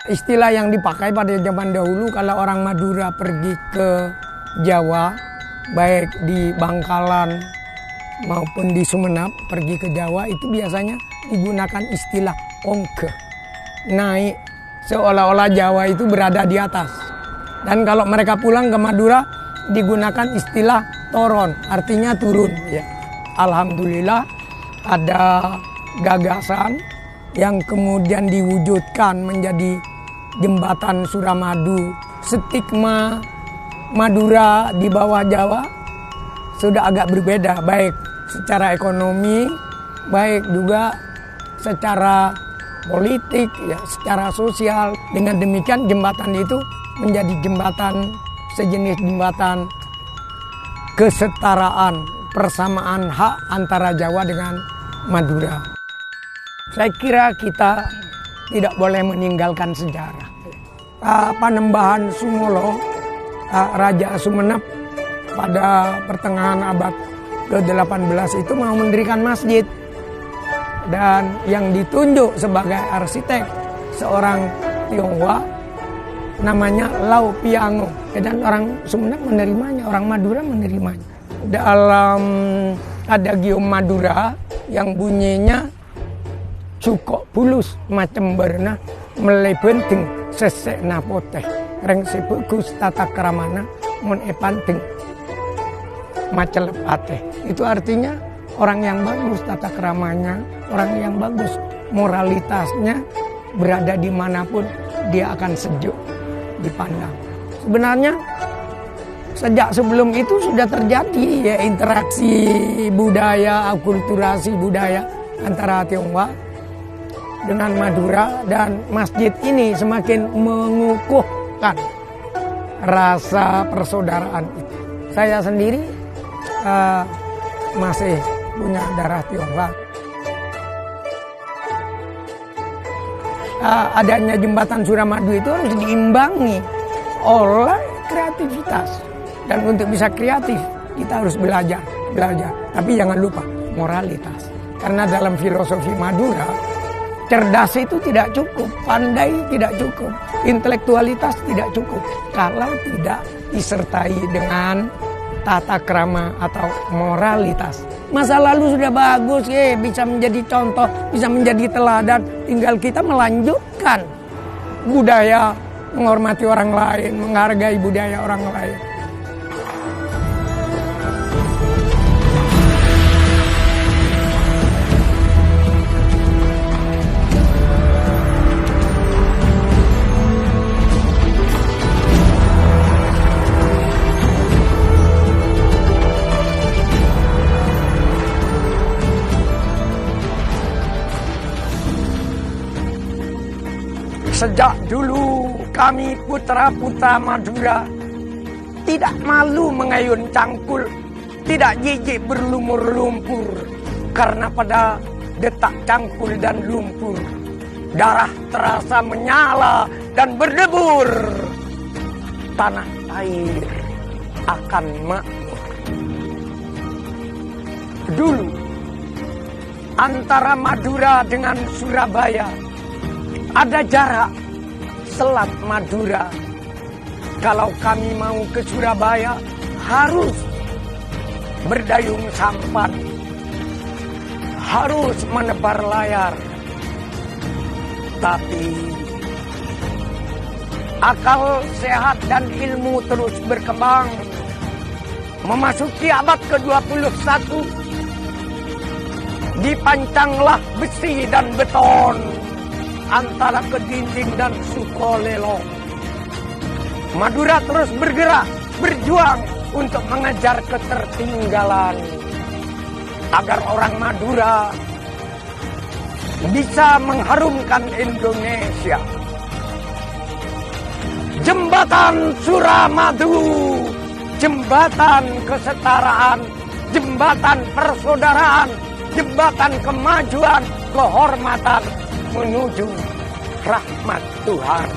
Istilah yang dipakai pada zaman dahulu kalau orang Madura pergi ke Jawa, baik di Bangkalan maupun di Sumenep, pergi ke Jawa itu biasanya digunakan istilah ongke. Naik, seolah-olah Jawa itu berada di atas. Dan kalau mereka pulang ke Madura digunakan istilah toron, artinya turun. Ya. Alhamdulillah ada gagasan yang kemudian diwujudkan menjadi jembatan Suramadu. Stigma Madura di bawah Jawa sudah agak berbeda, baik secara ekonomi, baik juga secara politik, ya, secara sosial. Dengan demikian jembatan itu menjadi jembatan, sejenis jembatan kesetaraan, persamaan hak antara Jawa dengan Madura. Saya kira kita tidak boleh meninggalkan sejarah. Panembahan Sumolo, Raja Sumenep pada pertengahan abad ke-18 itu mau mendirikan masjid. Dan yang ditunjuk sebagai arsitek seorang Tionghoa namanya Lau Piango. Dan orang Sumenep menerimanya, orang Madura menerimanya. Dalam adagium Madura yang bunyinya cukok bulus macem berna melebenteng sesek napoteh reng sebegus tata keramana mon epanteng macelepate. Itu artinya orang yang bagus tata keramanya, orang yang bagus moralitasnya, berada dimanapun dia akan sejuk dipandang. Sebenarnya sejak sebelum itu sudah terjadi ya interaksi budaya, akulturasi budaya antara Tionghoa dengan Madura, dan masjid ini semakin mengukuhkan rasa persaudaraan itu. Saya sendiri masih punya darah Tionghoa. Adanya jembatan Suramadu itu harus diimbangi oleh kreativitas. Dan untuk bisa kreatif, kita harus belajar. Tapi jangan lupa moralitas. Karena dalam filosofi Madura, cerdas itu tidak cukup, pandai tidak cukup, intelektualitas tidak cukup kalau tidak disertai dengan tata krama atau moralitas. Masa lalu sudah bagus, bisa menjadi contoh, bisa menjadi teladan. Tinggal kita melanjutkan budaya, menghormati orang lain, menghargai budaya orang lain. Sejak dulu kami putra-putra Madura tidak malu mengayun cangkul, tidak jijik berlumur lumpur. Karena pada detak cangkul dan lumpur, darah terasa menyala dan berdebur. Tanah air akan makmur. Dulu antara Madura dengan Surabaya ada jarak Selat Madura. Kalau kami mau ke Surabaya harus berdayung sampan, harus menebar layar. Tapi akal sehat dan ilmu terus berkembang. Memasuki abad ke-21, dipancanglah besi dan beton antara Kedinding dan Sukolelo. Madura terus bergerak, berjuang untuk mengejar ketertinggalan, agar orang Madura bisa mengharumkan Indonesia. Jembatan Suramadu, jembatan kesetaraan, jembatan persaudaraan, jembatan kemajuan, kehormatan menuju rahmat Tuhan.